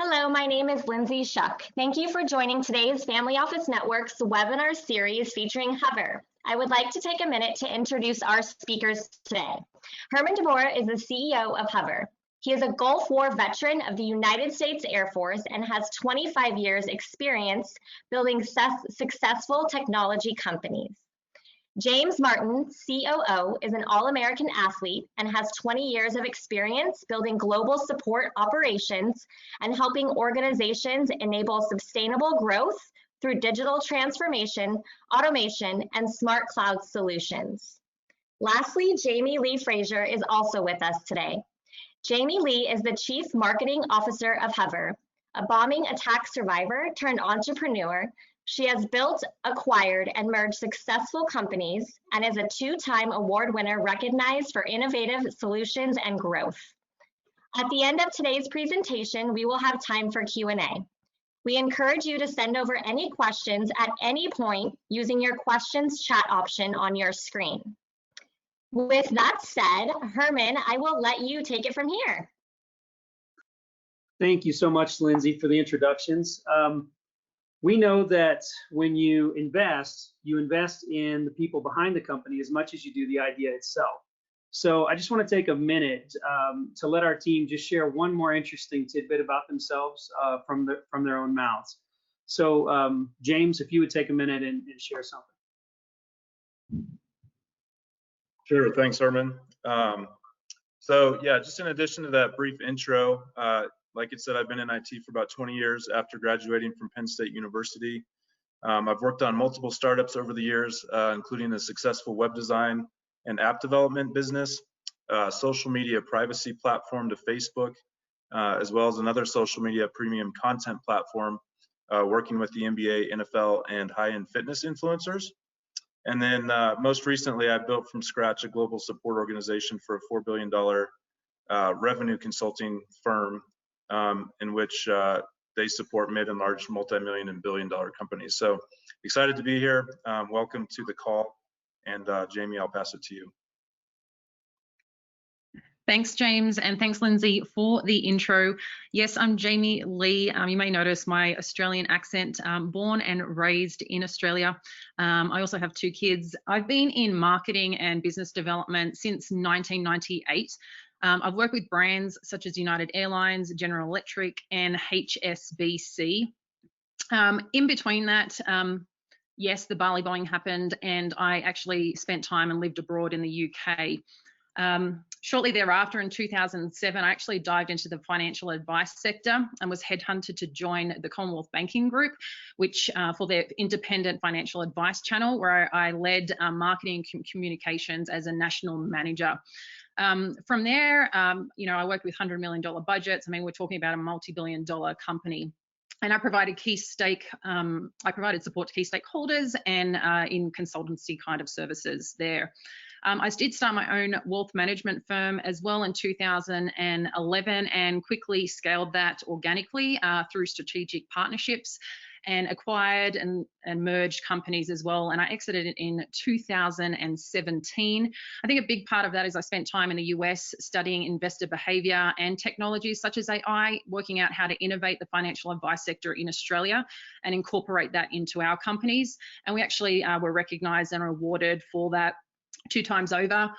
Hello, my name is Lindsay Shuck. Thank you for joining today's Family Office Network's webinar series featuring Huvr. I would like to take a minute to introduce our speakers today. Herman DeBoer is the CEO of Huvr. He is a Gulf War veteran of the United States Air Force and has 25 years experience building successful technology companies. James Martin, COO, is an All-American athlete and has 20 years of experience building global support operations and helping organizations enable sustainable growth through digital transformation, automation, and smart cloud solutions. Lastly, Jamie Lee Frazier is also with us today. Jamie Lee is the Chief Marketing Officer of Huvr, a bombing attack survivor turned entrepreneur. She has built, acquired, and merged successful companies and is a two-time award winner recognized for innovative solutions and growth. At the end of today's presentation, we will have time for Q&A. We encourage you to send over any questions at any point using your questions chat option on your screen. With that said, Herman, I will let you take it from here. Thank you so much, Lindsay, for the introductions. We know that when you invest in the people behind the company as much as you do the idea itself. So I just want to take a minute to let our team just share one more interesting tidbit about themselves from their own mouths. So James, if you would take a minute and share something. Sure, thanks, Herman. So yeah, just in addition to that brief intro, like I said, I've been in IT for about 20 years after graduating from Penn State University. I've worked on multiple startups over the years, including a successful web design and app development business, social media privacy platform to Facebook, as well as another social media premium content platform, working with the NBA, NFL, and high-end fitness influencers. And then most recently, I built from scratch a global support organization for a $4 billion revenue consulting firm in which they support mid and large multi-million and billion-dollar companies. So excited to be here. Welcome to the call. And Jamie, I'll pass it to you. Thanks, James, and thanks, Lindsay, for the intro. Yes, I'm Jamie Lee. You may notice my Australian accent, born and raised in Australia. I also have 2 kids. I've been in marketing and business development since 1998. I've worked with brands such as United Airlines, General Electric, and HSBC. In between that, yes, the Bali bombing happened, and I actually spent time and lived abroad in the UK. Shortly thereafter, in 2007, I actually dived into the financial advice sector and was headhunted to join the Commonwealth Banking Group, which for their independent financial advice channel, where I led marketing and communications as a national manager. From there, you know, I worked with $100 million budgets. I mean, we're talking about a multi-billion-dollar company. And I provided support to key stakeholders and in consultancy kind of services there. I did start my own wealth management firm as well in 2011 and quickly scaled that organically through strategic partnerships and acquired and merged companies as well. And I exited it in 2017. I think a big part of that is I spent time in the US studying investor behavior and technologies such as AI, working out how to innovate the financial advice sector in Australia and incorporate that into our companies. And we actually were recognized and awarded for that 2 times over.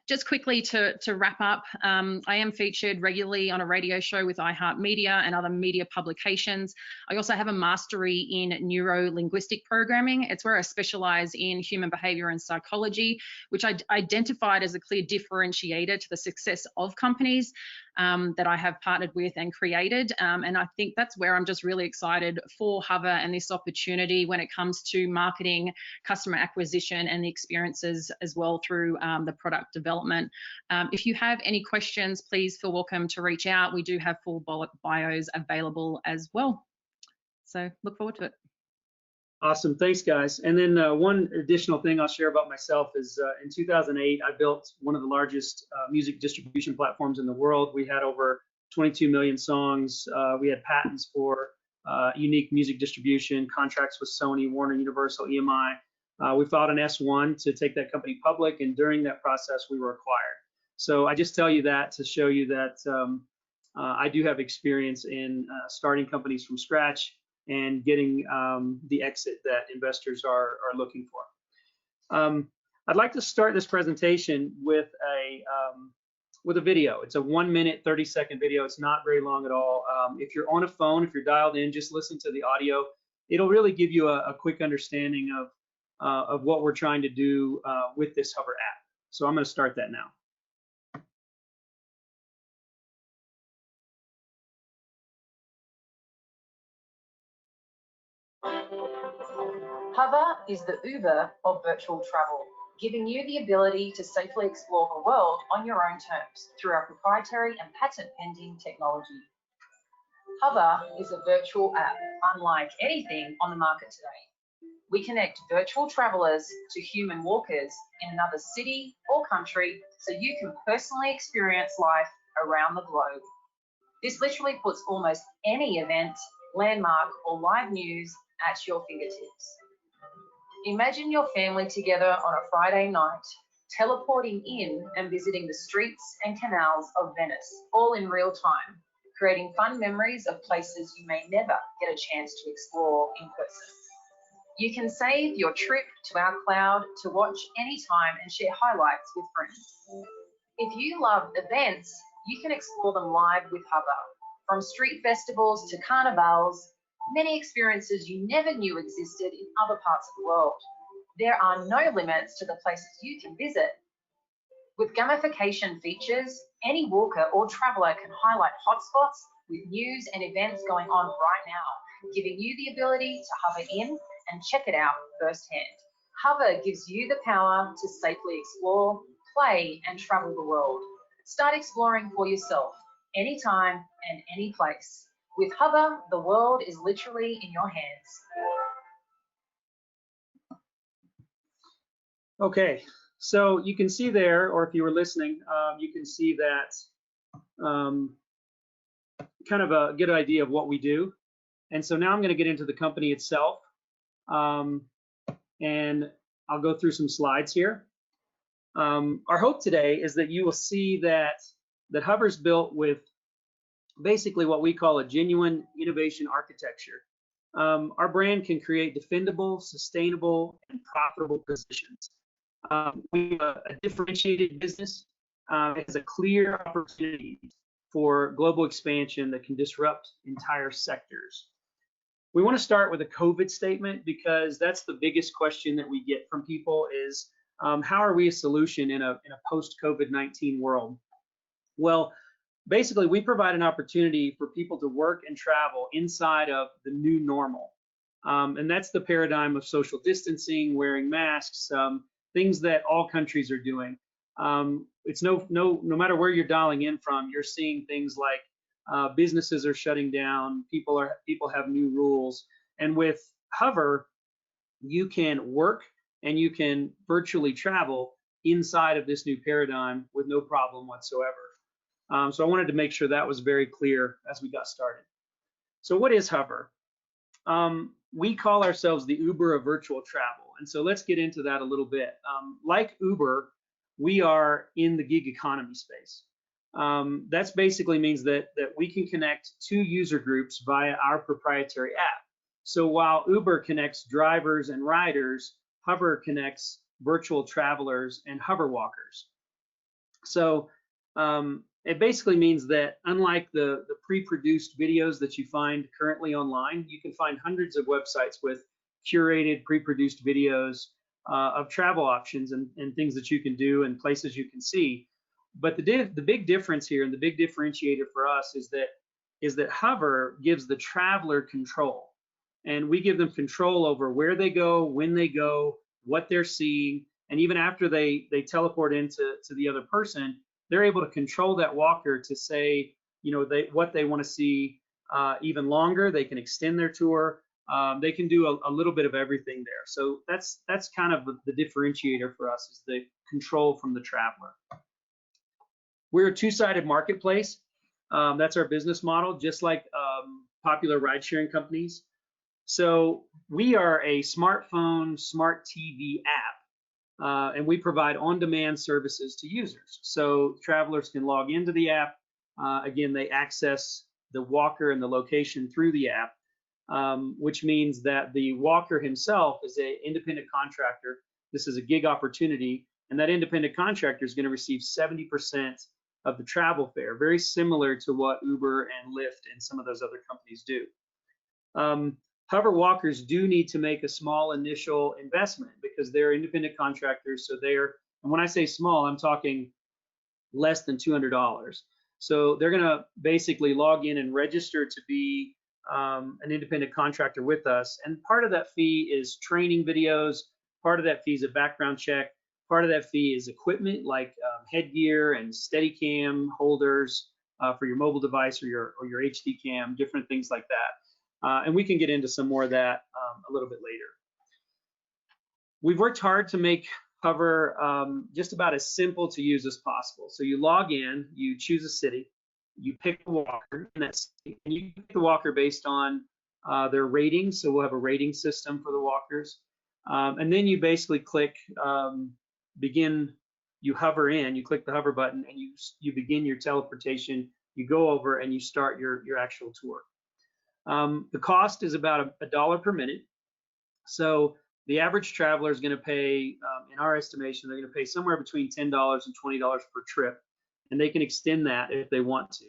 Just quickly to wrap up, I am featured regularly on a radio show with iHeartMedia and other media publications. I also have a mastery in neuro-linguistic programming. It's where I specialize in human behavior and psychology, which I identified as a clear differentiator to the success of companies that I have partnered with and created. And I think that's where I'm just really excited for Huvr and this opportunity when it comes to marketing, customer acquisition, and the experiences as well through the product development. If you have any questions, please feel welcome to reach out. We do have full bios available as well. So look forward to it. Awesome, thanks guys. And then one additional thing I'll share about myself is in 2008, I built one of the largest music distribution platforms in the world. We had over 22 million songs. We had patents for unique music distribution, contracts with Sony, Warner, Universal, EMI. We filed an S1 to take that company public, and during that process, we were acquired. So I just tell you that to show you that I do have experience in starting companies from scratch and getting the exit that investors are looking for. I'd like to start this presentation with a video. It's a 1 minute, 30-second video. It's not very long at all. If you're on a phone, if you're dialed in, just listen to the audio. It'll really give you a quick understanding of what we're trying to do with this Huvr app. So I'm going to start that now. Huvr is the Uber of virtual travel, giving you the ability to safely explore the world on your own terms through our proprietary and patent-pending technology. Huvr is a virtual app unlike anything on the market today. We connect virtual travelers to human walkers in another city or country so you can personally experience life around the globe. This literally puts almost any event, landmark, or live news at your fingertips. Imagine your family together on a Friday night, teleporting in and visiting the streets and canals of Venice, all in real time, creating fun memories of places you may never get a chance to explore in person. You can save your trip to our cloud to watch anytime and share highlights with friends. If you love events, you can explore them live with Huvr. From street festivals to carnivals, many experiences you never knew existed in other parts of the world. There are no limits to the places you can visit. With gamification features, any walker or traveler can highlight hotspots with news and events going on right now, giving you the ability to hover in and check it out firsthand. Huvr gives you the power to safely explore, play, and travel the world. Start exploring for yourself, anytime and any place. With Huvr, the world is literally in your hands. Okay, so you can see there, or if you were listening, you can see that kind of a good idea of what we do. And so now I'm going to get into the company itself, and I'll go through some slides here. Our hope today is that you will see that Huvr is built with basically what we call a genuine innovation architecture. Our brand can create defendable, sustainable, and profitable positions. We are a differentiated business. It has a clear opportunity for global expansion that can disrupt entire sectors. We want to start with a COVID statement because that's the biggest question that we get from people is, how are we a solution in a post-COVID-19 world? Well, basically, we provide an opportunity for people to work and travel inside of the new normal. And that's the paradigm of social distancing, wearing masks, things that all countries are doing. It's no matter where you're dialing in from, you're seeing things like businesses are shutting down, people have new rules. And with Huvr, you can work and you can virtually travel inside of this new paradigm with no problem whatsoever. So I wanted to make sure that was very clear as we got started. So what is Huvr? We call ourselves the Uber of virtual travel. And so let's get into that a little bit. Like Uber, we are in the gig economy space. That basically means that we can connect two user groups via our proprietary app. So while Uber connects drivers and riders, Huvr connects virtual travelers and Huvr walkers. So it basically means that unlike the pre-produced videos that you find currently online, you can find hundreds of websites with curated pre-produced videos of travel options and things that you can do and places you can see. But the big difference here and the big differentiator for us is that Huvr gives the traveler control, and we give them control over where they go, when they go, what they're seeing, and even after they teleport into the other person, they're able to control that walker to say, what they want to see even longer. They can extend their tour. They can do a little bit of everything there. So that's kind of the differentiator for us, is the control from the traveler. We're a two-sided marketplace. That's our business model, just like popular ride-sharing companies. So we are a smartphone, smart TV app, and we provide on-demand services to users. So travelers can log into the app, again, they access the walker and the location through the app, which means that the walker himself is an independent contractor. This is a gig opportunity, and that independent contractor is going to receive 70% of the travel fare, very similar to what Uber and Lyft and some of those other companies do. Huvr walkers do need to make a small initial investment because they're independent contractors. So and when I say small, I'm talking less than $200. So they're going to basically log in and register to be an independent contractor with us. And part of that fee is training videos. Part of that fee is a background check. Part of that fee is equipment like headgear and Steadicam holders for your mobile device or your HD cam, different things like that. And we can get into some more of that a little bit later. We've worked hard to make Huvr just about as simple to use as possible. So you log in, you choose a city, you pick a walker in that city, and you pick the walker based on their ratings. So we'll have a rating system for the walkers. And then you basically click begin, you hover in, you click the hover button, and you begin your teleportation. You go over and you start your actual tour. The cost is about $1 per minute. So the average traveler is going to pay, in our estimation, they're going to pay somewhere between $10 and $20 per trip, and they can extend that if they want to.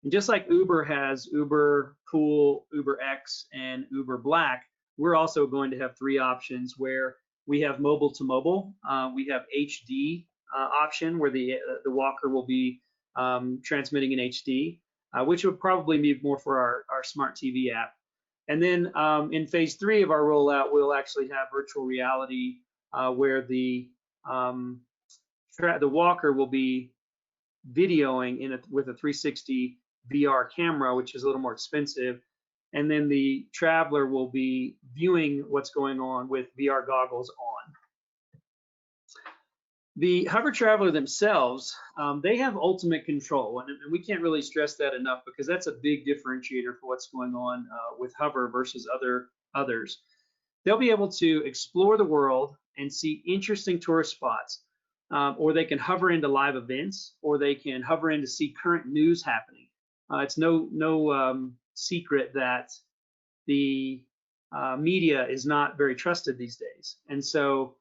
And just like Uber has Uber Pool, Uber X, and Uber Black, we're also going to have 3 options where we have mobile to mobile. We have HD option where the walker will be transmitting in HD, which would probably be more for our smart TV app. And then in phase 3 of our rollout, we'll actually have virtual reality where the walker will be videoing with a 360 VR camera, which is a little more expensive. And then the traveler will be viewing what's going on with VR goggles on. The Huvr Traveler themselves, they have ultimate control, and we can't really stress that enough because that's a big differentiator for what's going on with Huvr versus others. They'll be able to explore the world and see interesting tourist spots, or they can hover into live events, or they can hover in to see current news happening. It's no secret that the media is not very trusted these days, and so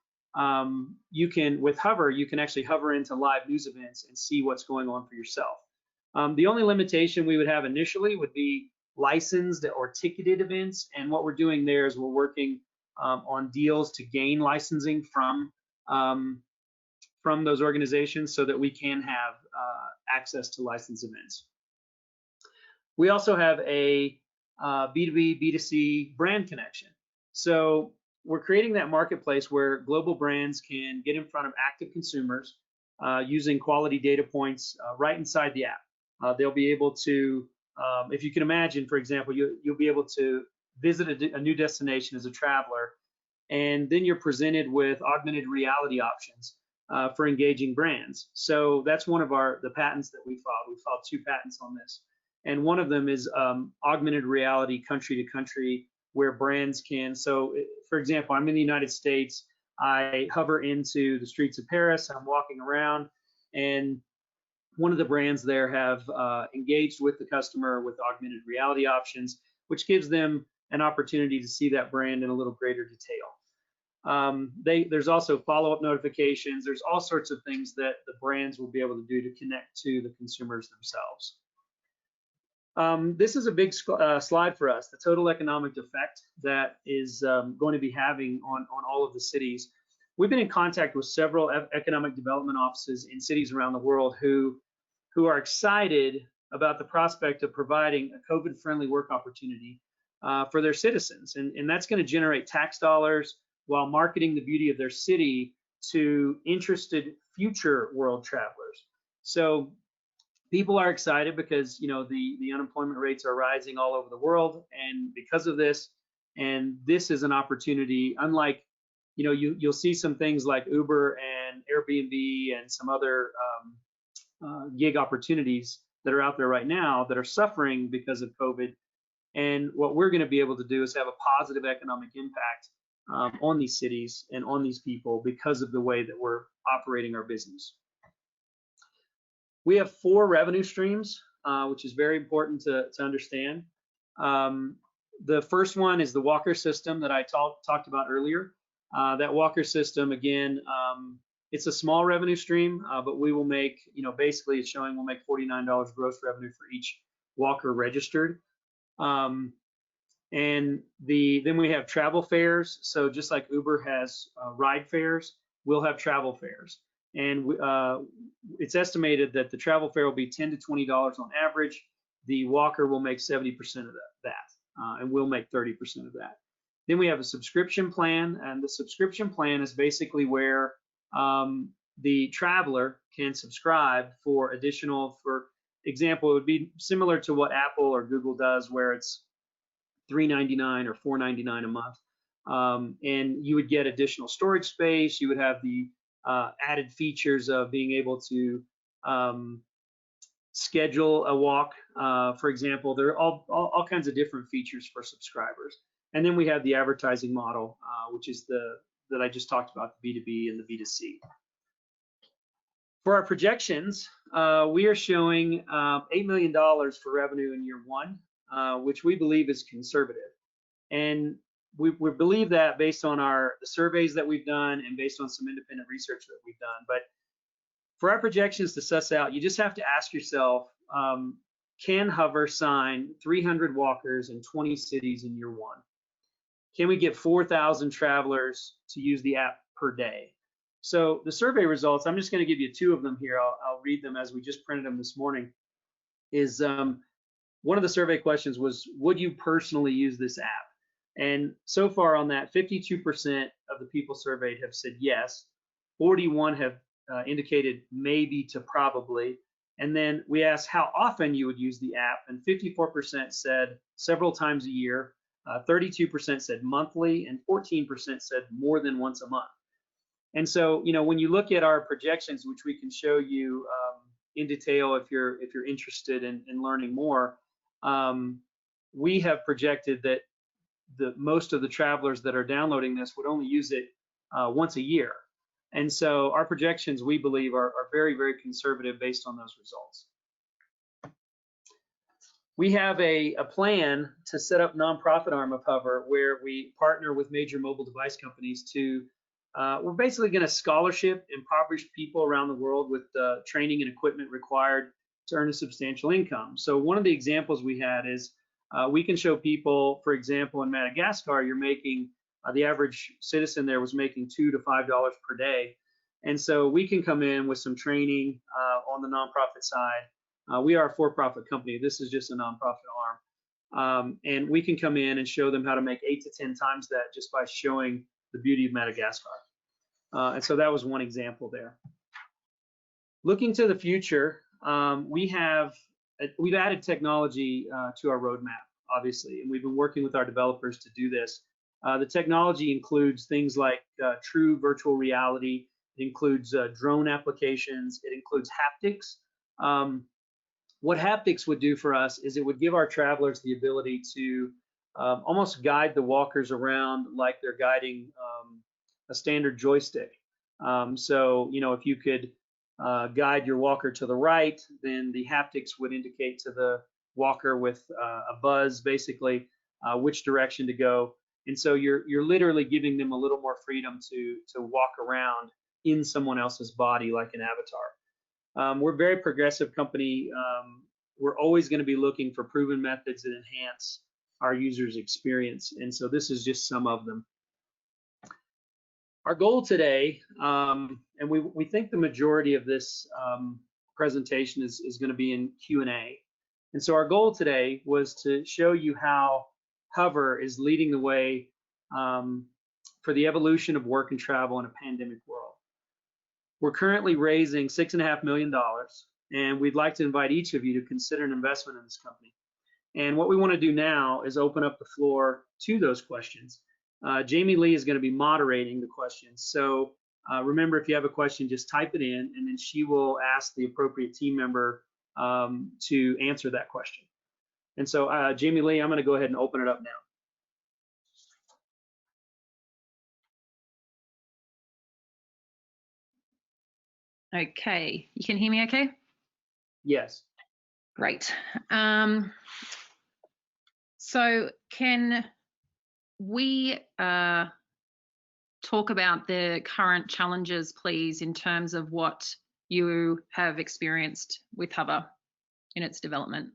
you can, with Huvr, you can actually hover into live news events and see what's going on for yourself. The only limitation we would have initially would be licensed or ticketed events, and what we're doing there is we're working on deals to gain licensing from those organizations so that we can have access to licensed events. We also have a B2B, B2C brand connection. So we're creating that marketplace where global brands can get in front of active consumers using quality data points right inside the app. They'll be able to, if you can imagine, for example, you'll be able to visit a new destination as a traveler, and then you're presented with augmented reality options for engaging brands. So that's one of the patents that we filed. We filed 2 patents on this. And one of them is augmented reality country to country, where brands can, so for example, I'm in the United States, I hover into the streets of Paris, I'm walking around, and one of the brands there have engaged with the customer with augmented reality options, which gives them an opportunity to see that brand in a little greater detail. There's also follow-up notifications. There's all sorts of things that the brands will be able to do to connect to the consumers themselves. This is a big slide for us, the total economic effect that is going to be having on all of the cities. We've been in contact with several economic development offices in cities around the world who are excited about the prospect of providing a COVID-friendly work opportunity for their citizens. And that's going to generate tax dollars while marketing the beauty of their city to interested future world travelers. So people are excited because, you know, the unemployment rates are rising all over the world, and because of this, and this is an opportunity, unlike, you know, you'll see some things like Uber and Airbnb and some other gig opportunities that are out there right now that are suffering because of COVID. And what we're going to be able to do is have a positive economic impact on these cities and on these people because of the way that we're operating our business. We have 4 revenue streams, which is very important to understand. The first one is the Walker system that I talked about earlier. That Walker system, again, it's a small revenue stream, but we will make, basically it's showing we'll make $49 gross revenue for each Walker registered. And then we have travel fares. So just like Uber has ride fares, we'll have travel fares. And it's estimated that the travel fare will be $10 to $20 on average. The Walker will make 70% of that, and we'll make 30% of that. Then we have a subscription plan, and the subscription plan is basically where the traveler can subscribe for additional, for example, it would be similar to what Apple or Google does, where it's $3.99 or $4.99 a month. And you would get additional storage space. You would have the added features of being able to schedule a walk. For example, there are all kinds of different features for subscribers. And then we have the advertising model, which is that I just talked about, the B2B and the B2C. For our projections, we are showing $8 million for revenue in year 1, which we believe is conservative. And we believe that based on the surveys that we've done and based on some independent research that we've done. But for our projections to suss out, you just have to ask yourself, can Huvr sign 300 walkers in 20 cities in year 1? Can we get 4,000 travelers to use the app per day? So the survey results, I'm just going to give you 2 of them here. I'll read them as we just printed them this morning. Is one of the survey questions was, would you personally use this app? And so far on that, 52% of the people surveyed have said yes. 41 have indicated maybe to probably. And then we asked how often you would use the app, and 54% said several times a year. 32% said monthly, and 14% said more than once a month. And so, when you look at our projections, which we can show you in detail if you're interested in learning more, we have projected that most of the travelers that are downloading this would only use it once a year. And so our projections, we believe, are very, very conservative based on those results. We have a plan to set up nonprofit arm of Huvr, where we partner with major mobile device companies to, we're basically going to scholarship impoverished people around the world with the training and equipment required to earn a substantial income. So one of the examples we had is we can show people, for example, in Madagascar, you're making, the average citizen there was making $2 to $5 per day. And so we can come in with some training on the nonprofit side. We are a for-profit company. This is just a nonprofit arm. And we can come in and show them how to make 8 to 10 times that just by showing the beauty of Madagascar. And so that was one example there. Looking to the future, we've added technology to our roadmap, obviously, and we've been working with our developers to do this. The technology includes things like true virtual reality. It includes drone applications. It includes haptics. What haptics would do for us is it would give our travelers the ability to almost guide the walkers around like they're guiding a standard joystick. So, if you could guide your walker to the right, then the haptics would indicate to the walker with a buzz, basically, which direction to go. And so you're literally giving them a little more freedom to walk around in someone else's body like an avatar. We're a very progressive company. We're always going to be looking for proven methods that enhance our users' experience. And so this is just some of them. Our goal today, and we think the majority of this presentation is going to be in Q&A. And so our goal today was to show you how Huvr is leading the way for the evolution of work and travel in a pandemic world. We're currently raising $6.5 million, and we'd like to invite each of you to consider an investment in this company. And what we want to do now is open up the floor to those questions. Jamie Lee is going to be moderating the questions. So remember, if you have a question, just type it in, and then she will ask the appropriate team member to answer that question. And so Jamie Lee, I'm going to go ahead and open it up now. Okay, you can hear me okay? Yes. Great. So can we talk about the current challenges, please, in terms of what you have experienced with Huvr in its development?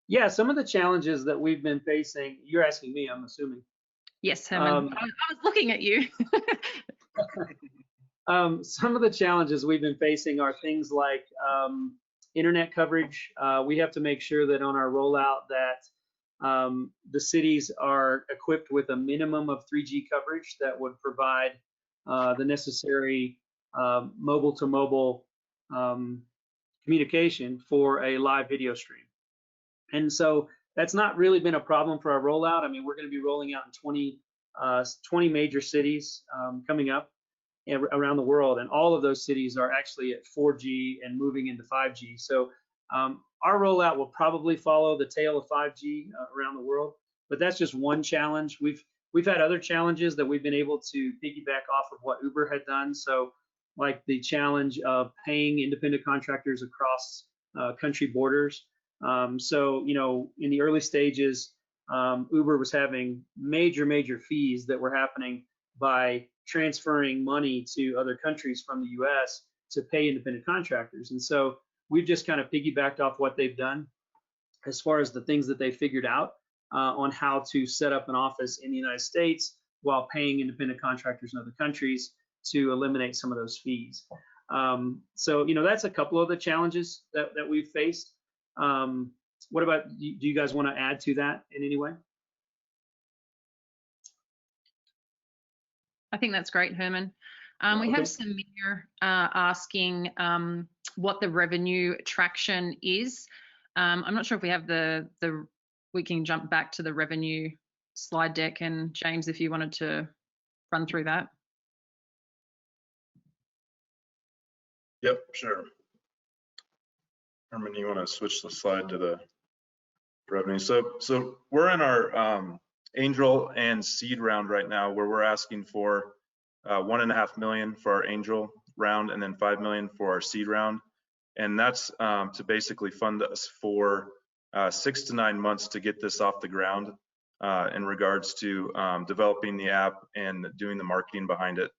Yeah, some of the challenges that we've been facing, you're asking me, I'm assuming. Yes, Herman, I was looking at you. Some of the challenges we've been facing are things like internet coverage. We have to make sure that on our rollout that the cities are equipped with a minimum of 3G coverage that would provide the necessary mobile-to-mobile communication for a live video stream. And so that's not really been a problem for our rollout. I mean, we're going to be rolling out in 20 major cities coming up around the world, and all of those cities are actually at 4G and moving into 5G. So our rollout will probably follow the tail of 5G around the world, but that's just one challenge. We've had other challenges that we've been able to piggyback off of what Uber had done. So like the challenge of paying independent contractors across country borders. So, you know, in the early stages, Uber was having major fees that were happening by transferring money to other countries from the US to pay independent contractors. And so we've just kind of piggybacked off what they've done as far as the things that they figured out on how to set up an office in the United States while paying independent contractors in other countries to eliminate some of those fees. So, you know, that's a couple of the challenges that we've faced. What about, do you guys want to add to that in any way? I think that's great, Herman. We have Samir asking what the revenue traction is. I'm not sure if we have we can jump back to the revenue slide deck, and James, if you wanted to run through that. Yep, sure. Herman, you want to switch the slide to the revenue? So we're in our angel and seed round right now, where we're asking for $1.5 million for our angel round and then $5 million for our seed round, and that's to basically fund us for 6 to 9 months to get this off the ground in regards to developing the app and doing the marketing behind it.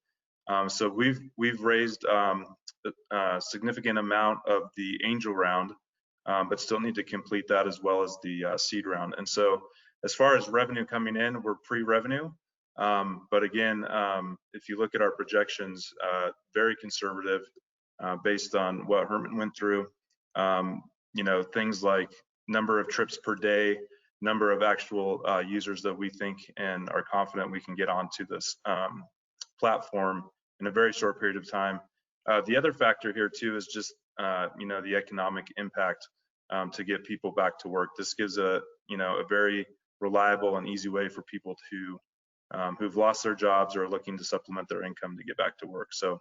So we've raised a significant amount of the angel round, but still need to complete that as well as the seed round. And so as far as revenue coming in, we're pre-revenue. But again, if you look at our projections, very conservative based on what Herman went through. You know, things like number of trips per day, number of actual users that we think and are confident we can get onto this platform in a very short period of time. The other factor here too is just you know, the economic impact to get people back to work. This gives a very reliable and easy way for people to who've lost their jobs or are looking to supplement their income to get back to work. So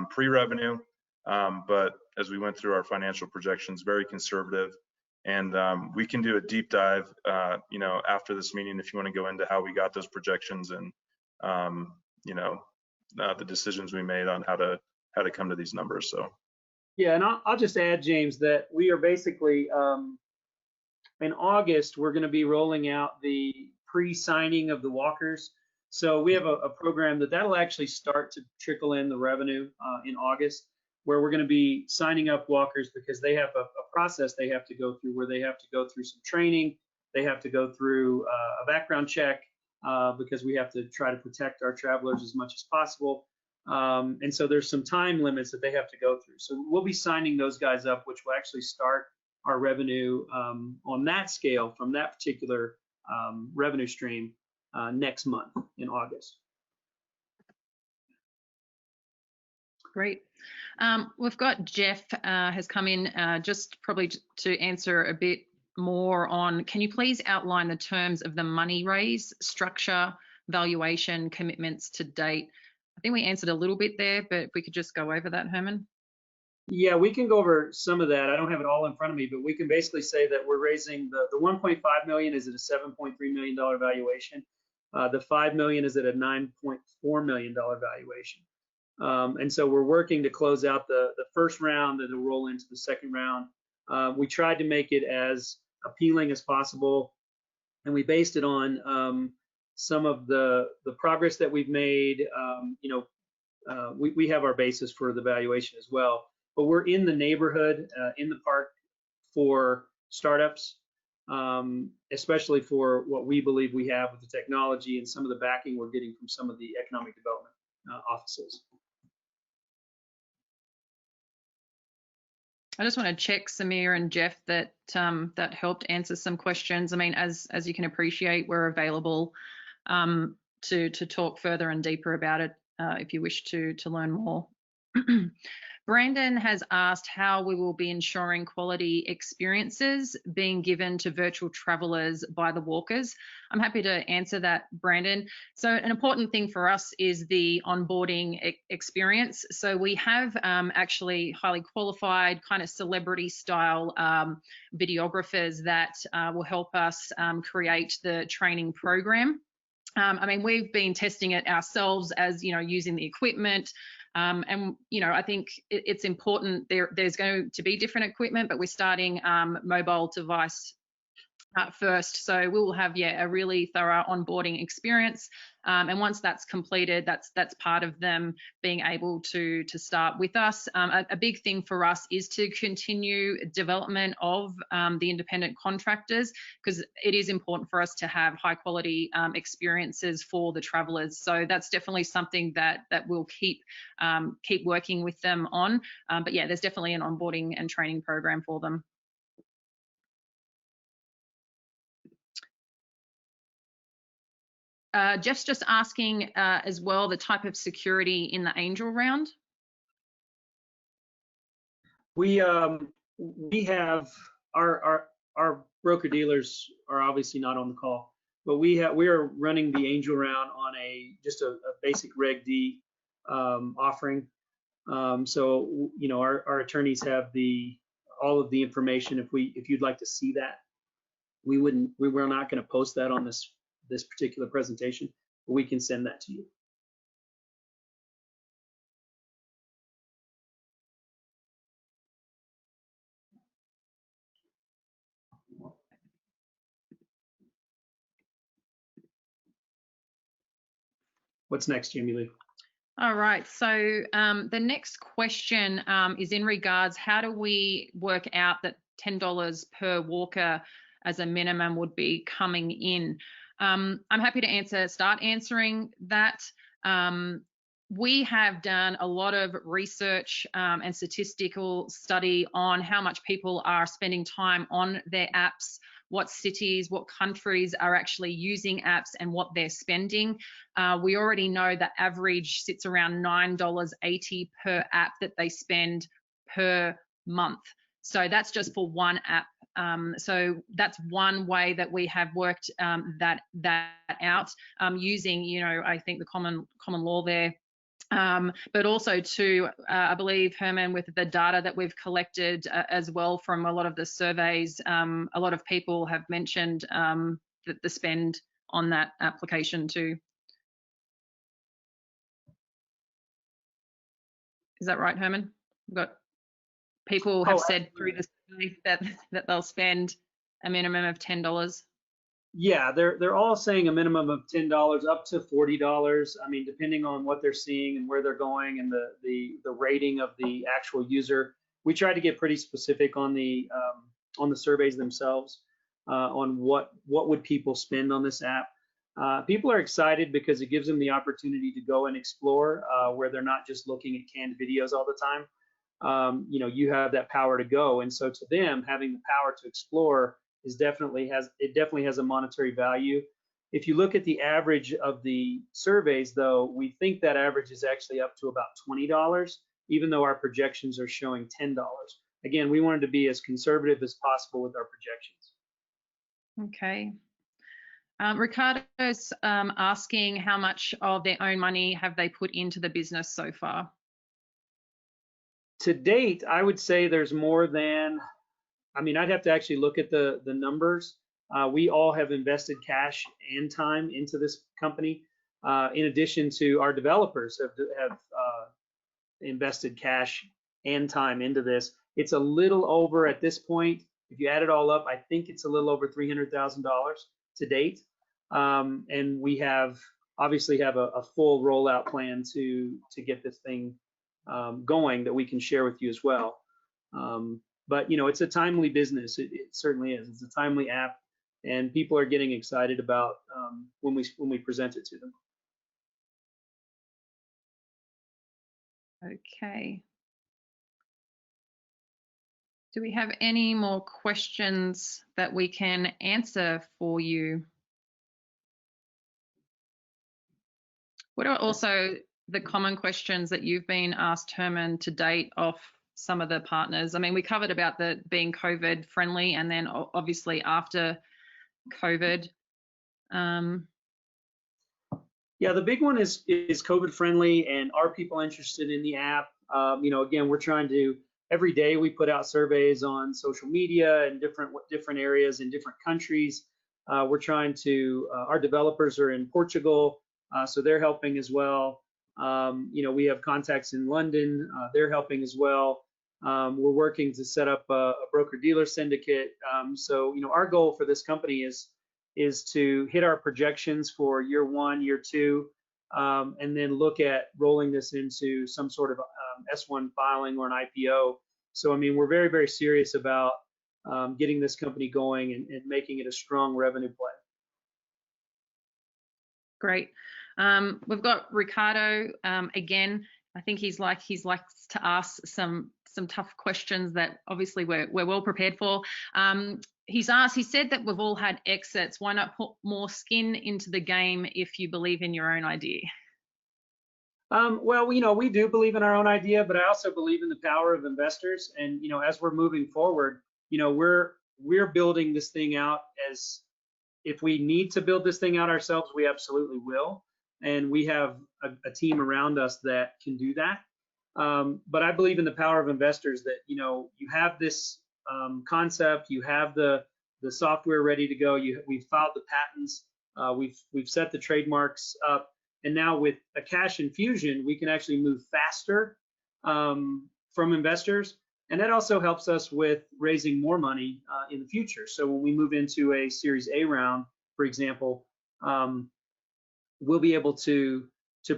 pre-revenue, but as we went through our financial projections, very conservative. And we can do a deep dive, you know, after this meeting if you want to go into how we got those projections and you know, the decisions we made on how to come to these numbers. So yeah, and I'll just add, James, that we are basically in August we're going to be rolling out the pre-signing of the walkers. So we have a program that'll actually start to trickle in the revenue in August, where we're going to be signing up walkers because they have a process they have to go through, where they have to go through some training, they have to go through a background check because we have to try to protect our travelers as much as possible. And so there's some time limits that they have to go through. So we'll be signing those guys up, which will actually start our revenue on that scale from that particular revenue stream next month in August. Great. We've got Jeff has come in just probably to answer a bit more on, can you please outline the terms of the money raise, structure, valuation, commitments to date? I think we answered a little bit there, but if we could just go over that, Herman. Yeah, we can go over some of that. I don't have it all in front of me, but we can basically say that we're raising the 1.5 million is at a $7.3 million valuation. The 5 million is at a $9.4 million valuation. And so we're working to close out the first round and to roll into the second round. We tried to make it as appealing as possible, and we based it on some of the progress that we've made. We have our basis for the valuation as well, but we're in the neighborhood, in the park for startups, especially for what we believe we have with the technology and some of the backing we're getting from some of the economic development offices. I just want to check, Samir and Jeff, that that helped answer some questions. I mean, as you can appreciate, we're available to talk further and deeper about it if you wish to learn more. Brandon has asked how we will be ensuring quality experiences being given to virtual travelers by the walkers. I'm happy to answer that, Brandon. So an important thing for us is the onboarding experience. So we have actually highly qualified kind of celebrity style videographers that will help us create the training program. I mean, we've been testing it ourselves as, using the equipment. And, I think it's important. There's going to be different equipment, but we're starting mobile device first. So we will have, a really thorough onboarding experience. And once that's completed, that's part of them being able to start with us. A big thing for us is to continue development of the independent contractors, because it is important for us to have high quality experiences for the travelers. So that's definitely something that we'll keep working with them on. But yeah, there's definitely an onboarding and training program for them. Jeff's just asking as well the type of security in the angel round. We have our broker dealers are obviously not on the call, but we are running the angel round on just a basic Reg D offering. So our attorneys have all of the information. If you'd like to see that, we're not going to post that on this particular presentation, but we can send that to you. What's next, Jamie Lee? All right, so the next question is in regards, how do we work out that $10 per walker as a minimum would be coming in? I'm happy to start answering that. We have done a lot of research and statistical study on how much people are spending time on their apps, what cities, what countries are actually using apps and what they're spending. We already know that average sits around $9.80 per app that they spend per month. So that's just for one app. So that's one way that we have worked that out using, I think the common law there. But also too, I believe, Herman, with the data that we've collected as well from a lot of the surveys, a lot of people have mentioned that the spend on that application too. Is that right, Herman? We've got people have said through the survey that they'll spend a minimum of $10. Yeah, they're all saying a minimum of $10 up to $40. I mean, depending on what they're seeing and where they're going and the rating of the actual user. We try to get pretty specific on the surveys themselves on what would people spend on this app. People are excited because it gives them the opportunity to go and explore where they're not just looking at canned videos all the time. You have that power to go, and so to them, having the power to explore definitely has a monetary value. If you look at the average of the surveys, though, we think that average is actually up to about $20, even though our projections are showing $10. Again, we wanted to be as conservative as possible with our projections. Okay. Ricardo's asking how much of their own money have they put into the business so far? To date, I would say there's more than, I'd have to actually look at the numbers. We all have invested cash and time into this company. In addition to our developers have invested cash and time into this. It's a little over at this point. If you add it all up, I think it's a little over $300,000 to date. And we obviously have a full rollout plan to get this thing going that we can share with you as well. But it's a timely business. It certainly is. It's a timely app, and people are getting excited about when we present it to them. Okay. Do we have any more questions that we can answer for you? What are also the common questions that you've been asked, Herman, to date off some of the partners? I mean, we covered about the being COVID friendly, and then obviously after COVID. Yeah, the big one is COVID friendly, and are people interested in the app? Again, we're trying to, every day we put out surveys on social media and different areas in different countries. We're trying to, our developers are in Portugal, so they're helping as well. We have contacts in London, they're helping as well. We're working to set up a broker-dealer syndicate. So our goal for this company is to hit our projections for year 1, year 2, and then look at rolling this into some sort of S1 filing or an IPO. So, I mean, we're very, very serious about getting this company going and making it a strong revenue play. Great. We've got Ricardo again. I think he likes to ask some tough questions that obviously we're well prepared for. He said that we've all had exits. Why not put more skin into the game if you believe in your own idea? Well, we do believe in our own idea, but I also believe in the power of investors. And as we're moving forward, we're building this thing out. As if we need to build this thing out ourselves, we absolutely will. And we have a team around us that can do that. But I believe in the power of investors that, you have this concept, you have the software ready to go, we've filed the patents, we've set the trademarks up, and now with a cash infusion, we can actually move faster from investors. And that also helps us with raising more money in the future. So when we move into a Series A round, for example, we'll be able to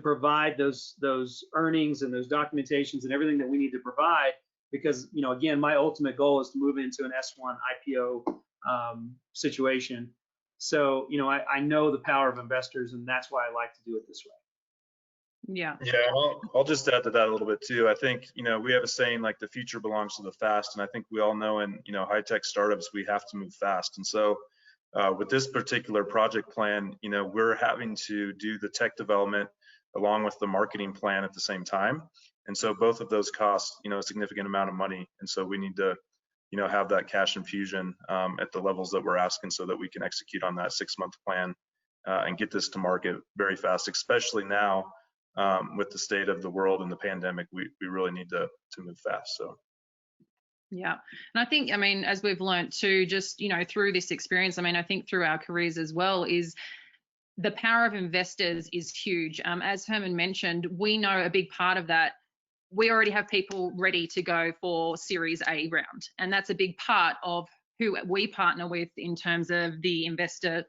provide those earnings and those documentations and everything that we need to provide, because again, my ultimate goal is to move into an S1 IPO situation. So I know the power of investors, and that's why I like to do it this way. Yeah. I'll just add to that a little bit too. I think we have a saying like the future belongs to the fast, and I think we all know in high tech startups we have to move fast. And so with this particular project plan, we're having to do the tech development along with the marketing plan at the same time. And so both of those cost, a significant amount of money. And so we need to, have that cash infusion at the levels that we're asking so that we can execute on that 6-month plan and get this to market very fast, especially now with the state of the world and the pandemic. We really need to move fast. So. Yeah. And I think, as we've learned too, just, through this experience, I think through our careers as well, is the power of investors is huge. As Herman mentioned, we know a big part of that. We already have people ready to go for Series A round. And that's a big part of who we partner with in terms of the investor,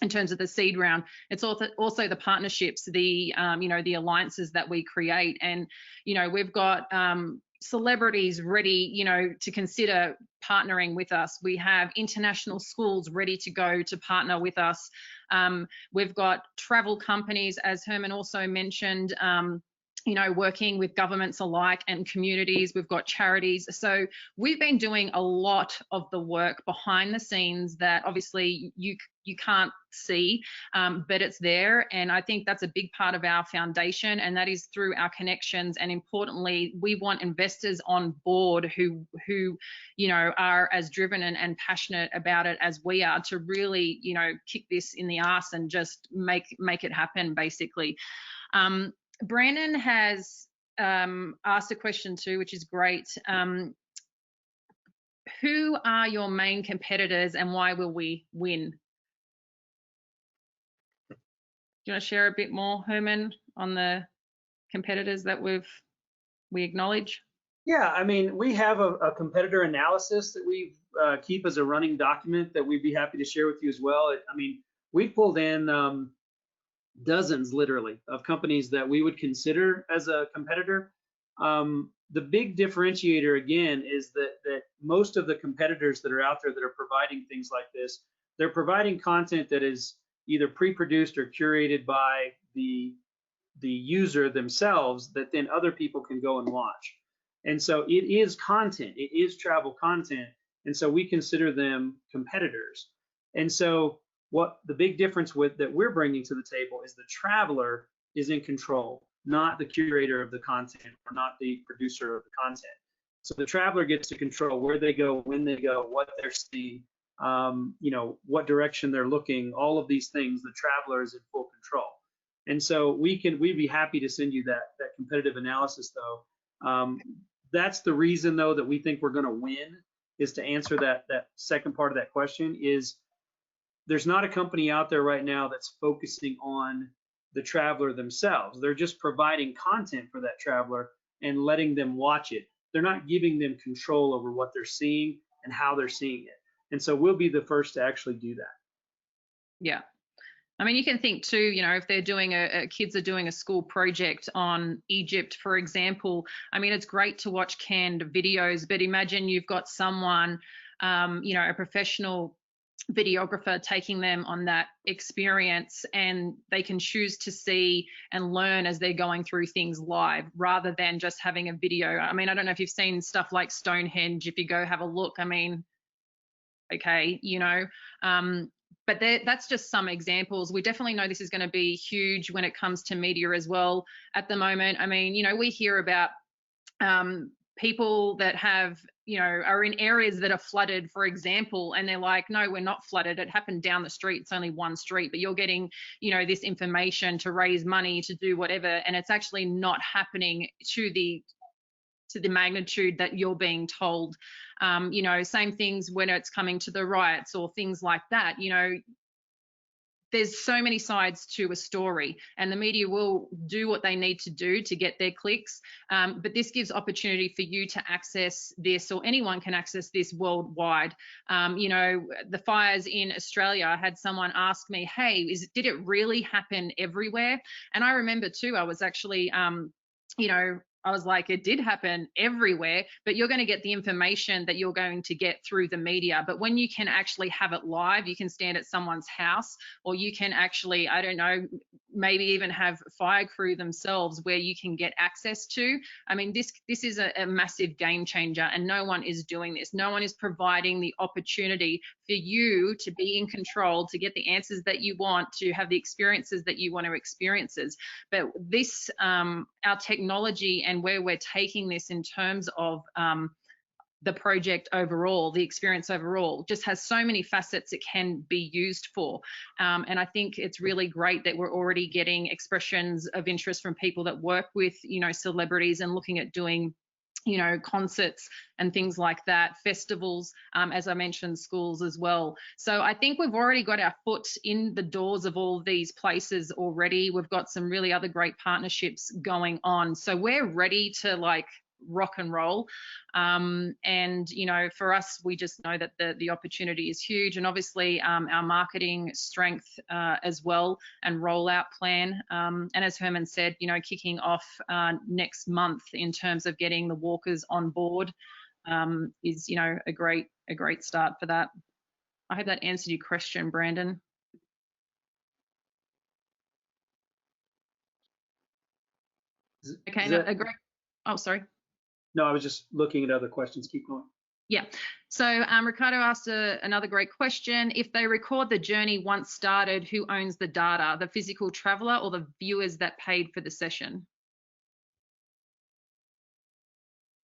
in terms of the seed round. It's also the partnerships, the alliances that we create. And, we've got celebrities ready, to consider partnering with us. We have international schools ready to go to partner with us. We've got travel companies, as Herman also mentioned, working with governments alike and communities. We've got charities. So we've been doing a lot of the work behind the scenes that obviously you can't see, but it's there. And I think that's a big part of our foundation, and that is through our connections. And importantly, we want investors on board who are as driven and passionate about it as we are, to really, kick this in the arse and just make it happen, basically. Brandon has asked a question too, which is great. Who are your main competitors and why will we win? Do you want to share a bit more, Herman, on the competitors that we've we acknowledge? Yeah, I mean, we have a competitor analysis that we keep as a running document that we'd be happy to share with you as well. I mean, we pulled in dozens, literally, of companies that we would consider as a competitor. The big differentiator, again, is that most of the competitors that are out there that are providing things like this, they're providing content that is either pre-produced or curated by the user themselves that then other people can go and watch. And so it is content, it is travel content. And so we consider them competitors. And so what the big difference with that we're bringing to the table is the traveler is in control, not the curator of the content or not the producer of the content. So the traveler gets to control where they go, when they go, what they're seeing, you know, what direction they're looking, all of these things, the traveler is in full control. And so we'd be happy to send you that competitive analysis though. That's the reason though that we think we're going to win, is to answer that second part of that question. Is there's not a company out there right now that's focusing on the traveler themselves. They're just providing content for that traveler and letting them watch it. They're not giving them control over what they're seeing and how they're seeing it. And so we'll be the first to actually do that. Yeah. I mean, you can think too, you know, if they're doing kids are doing a school project on Egypt, for example, I mean, it's great to watch canned videos, but imagine you've got someone, you know, a professional videographer taking them on that experience, and they can choose to see and learn as they're going through things live rather than just having a video. I mean, I don't know if you've seen stuff like Stonehenge. If you go have a look, I mean, okay, you know, but that's just some examples. We definitely know this is going to be huge when it comes to media as well at the moment. I mean, you know, we hear about people that have, you know, are in areas that are flooded, for example, and they're like, no, we're not flooded. It happened down the street. It's only one street, but you're getting, you know, this information to raise money to do whatever, and it's actually not happening to the magnitude that you're being told. You know, same things when it's coming to the riots or things like that. You know, there's so many sides to a story, and the media will do what they need to do to get their clicks. But this gives opportunity for you to access this, or anyone can access this worldwide. You know, the fires in Australia, I had someone ask me, hey, did it really happen everywhere? And I remember too, I was actually, you know, I was like, it did happen everywhere, but you're going to get the information that you're going to get through the media. But when you can actually have it live, you can stand at someone's house, or you can actually, I don't know, maybe even have fire crew themselves where you can get access to. I mean, this is a massive game changer, and no one is doing this. No one is providing the opportunity for you to be in control, to get the answers that you want, to have the experiences that you want to experience. But this, our technology and where we're taking this in terms of the project overall, the experience overall, just has so many facets it can be used for. And I think it's really great that we're already getting expressions of interest from people that work with, you know, celebrities and looking at doing, you know, concerts and things like that, festivals, as I mentioned, schools as well. So I think we've already got our foot in the doors of all these places already. We've got some really other great partnerships going on. So we're ready to like rock and roll. And, you know, for us, we just know that the opportunity is huge, and obviously our marketing strength as well, and rollout plan. And as Herman said, you know, kicking off next month in terms of getting the walkers on board is, you know, a great start for that. I hope that answered your question, Brandon. Okay, a great. Oh, sorry. No, I was just looking at other questions. Keep going. Yeah. So Ricardo asked another great question. If they record the journey once started, who owns the data, the physical traveler or the viewers that paid for the session?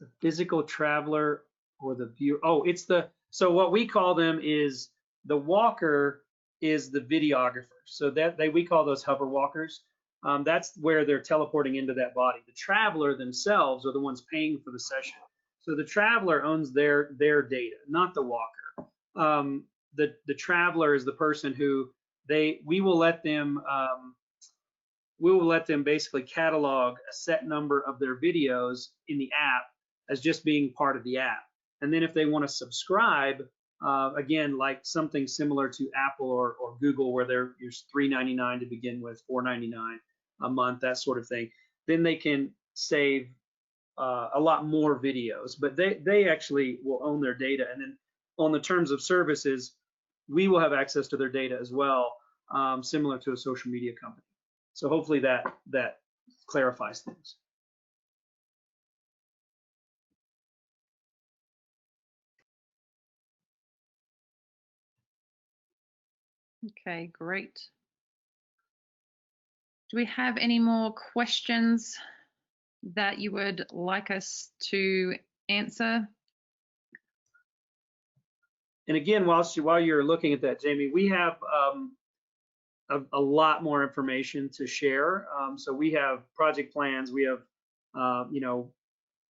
The physical traveler or the viewer? Oh, it's so what we call them is the walker is the videographer. So we call those Huvr Walkers. That's where they're teleporting into that body. The traveler themselves are the ones paying for the session. So the traveler owns their data, not the walker. The traveler is the person who we will let them we will let them basically catalog a set number of their videos in the app as just being part of the app. And then if they want to subscribe, again, like something similar to Apple or Google, where there's $3.99 to begin with, $4.99 a month, that sort of thing, then they can save a lot more videos. But they actually will own their data. And then on the terms of services, we will have access to their data as well, similar to a social media company. So hopefully that clarifies things. Okay, great. Do we have any more questions that you would like us to answer? And again, while you're looking at that, Jamie, we have a lot more information to share. So we have project plans, we have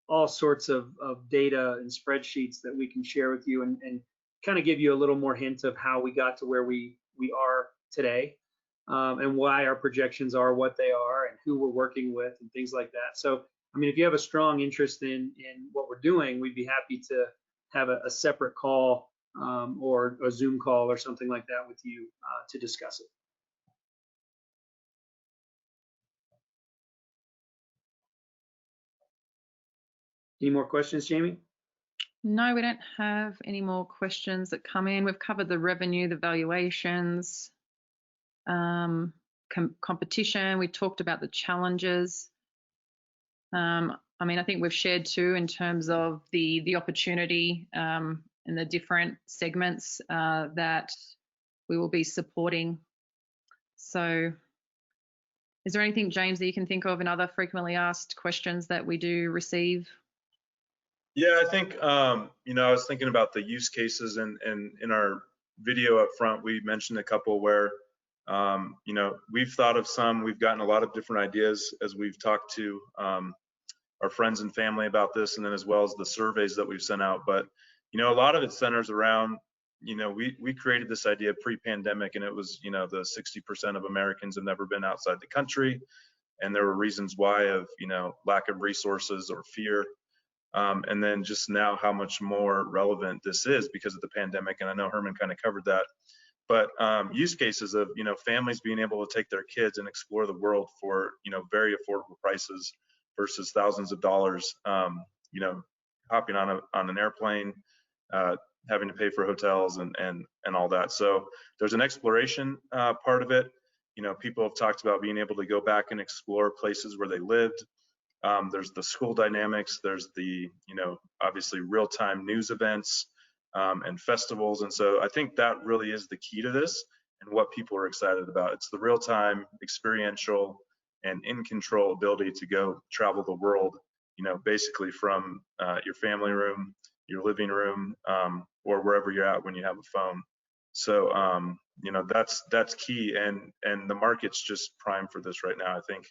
all sorts of data and spreadsheets that we can share with you and kind of give you a little more hint of how we got to where we are today, and why our projections are what they are and who we're working with and things like that. So, I mean, if you have a strong interest in what we're doing, we'd be happy to have a separate call or a Zoom call or something like that with you to discuss it. Any more questions, Jamie? No, we don't have any more questions that come in. We've covered the revenue, the valuations, competition. We talked about the challenges. I mean, I think we've shared too in terms of the opportunity and the different segments that we will be supporting. So is there anything, James, that you can think of in other frequently asked questions that we do receive? Yeah, I think, I was thinking about the use cases, and in our video up front, we mentioned a couple where, we've thought of some, we've gotten a lot of different ideas as we've talked to our friends and family about this, and then as well as the surveys that we've sent out. But, a lot of it centers around, we created this idea pre-pandemic, and it was, the 60% of Americans have never been outside the country. And there were reasons why of, lack of resources or fear. And then just now how much more relevant this is because of the pandemic. And I know Herman kind of covered that. But use cases of, families being able to take their kids and explore the world for, very affordable prices versus thousands of dollars, hopping on an airplane, having to pay for hotels and all that. So there's an exploration part of it. People have talked about being able to go back and explore places where they lived. There's the school dynamics, there's the, obviously real-time news events and festivals. And so I think that really is the key to this and what people are excited about. It's the real-time, experiential, and in control ability to go travel the world, basically from your family room, your living room, or wherever you're at when you have a phone. So, that's key. And the market's just prime for this right now. I think,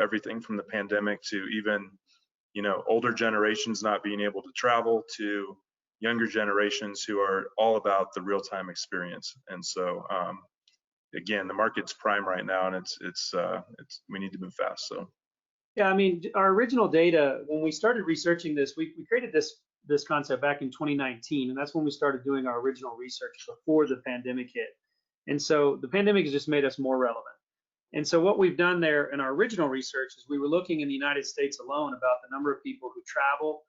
everything from the pandemic to even, older generations not being able to travel to younger generations who are all about the real-time experience. And so, again, the market's prime right now, and it's we need to move fast. So. Yeah, I mean, our original data, when we started researching this, we created this concept back in 2019, and that's when we started doing our original research before the pandemic hit. And so the pandemic has just made us more relevant. And so what we've done there in our original research is we were looking in the United States alone about the number of people who travel,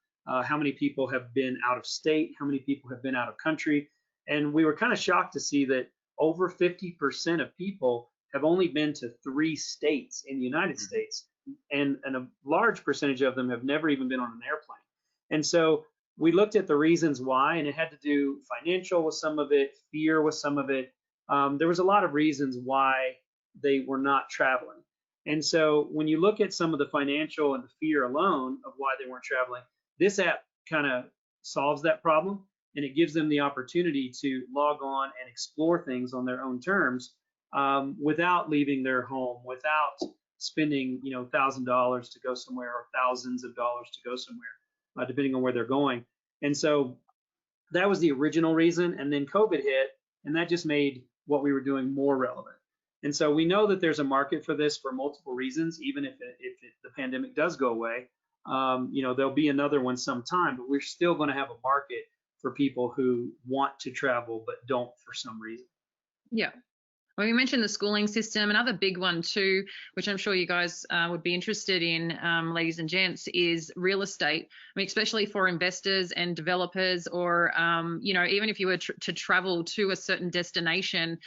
how many people have been out of state, how many people have been out of country. And we were kind of shocked to see that over 50% of people have only been to 3 states in the United States. And a large percentage of them have never even been on an airplane. And so we looked at the reasons why, and it had to do financial with some of it, fear with some of it. There was a lot of reasons why they were not traveling. And so when you look at some of the financial and the fear alone of why they weren't traveling, this app kind of solves that problem, and it gives them the opportunity to log on and explore things on their own terms without leaving their home, without spending $1,000 to go somewhere or thousands of dollars to go somewhere, depending on where they're going. And so that was the original reason. And then COVID hit, and that just made what we were doing more relevant. And so we know that there's a market for this for multiple reasons. Even if the pandemic does go away, you know, there'll be another one sometime, but we're still going to have a market for people who want to travel but don't for some reason. Yeah. Well, you mentioned the schooling system. Another big one too, which I'm sure you guys would be interested in, ladies and gents, is real estate. I mean, especially for investors and developers, or you know, even if you were to travel to a certain destination,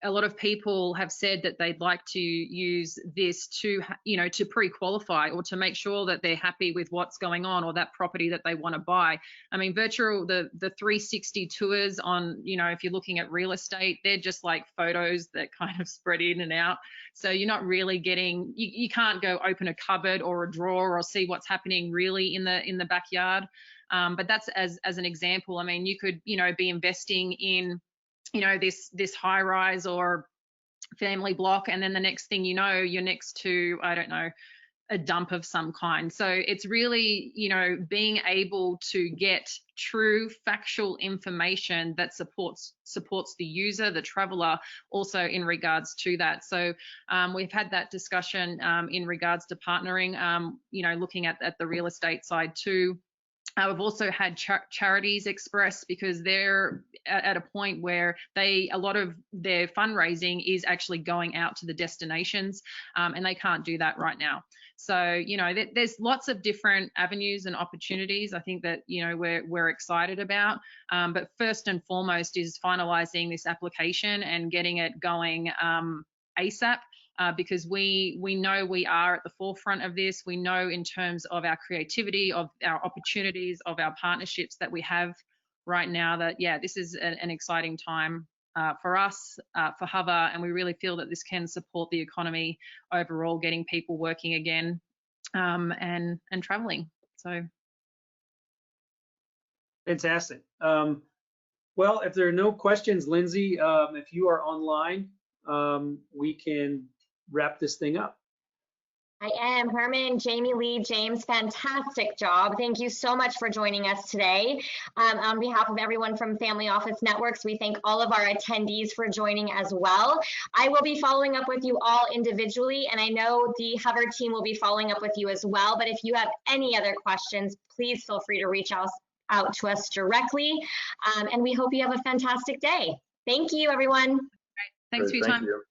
a lot of people have said that they'd like to use this to, you know, to pre-qualify or to make sure that they're happy with what's going on or that property that they want to buy. I mean, the 360 tours on, you know, if you're looking at real estate, they're just like photos that kind of spread in and out. So you're not really getting, you can't go open a cupboard or a drawer or see what's happening really in the backyard. But that's as an example. I mean, you could, you know, be investing in, you know, this high rise or family block, and then the next thing you know, you're next to, I don't know, a dump of some kind. So it's really, you know, being able to get true factual information that supports the user, the traveler, also in regards to that. So we've had that discussion in regards to partnering, you know, looking at the real estate side too. We've also had charities express, because they're at a point where a lot of their fundraising is actually going out to the destinations, and they can't do that right now. So, you know, there's lots of different avenues and opportunities I think that, you know, we're excited about. But first and foremost is finalizing this application and getting it going ASAP. Because we know we are at the forefront of this. We know in terms of our creativity, of our opportunities, of our partnerships that we have right now, that, yeah, this is an exciting time for us, for Huvr, and we really feel that this can support the economy overall, getting people working again and traveling. So Fantastic. Well, if there are no questions, Lindsay, if you are online, we can wrap this thing up. I am. Herman, Jamie Lee, James, fantastic job. Thank you so much for joining us today. On behalf of everyone from Family Office Networks, we thank all of our attendees for joining as well. I will be following up with you all individually, and I know the Huvr team will be following up with you as well. But if you have any other questions, please feel free to reach out to us directly. And we hope you have a fantastic day. Thank you, everyone. Thanks for your time. Thank you.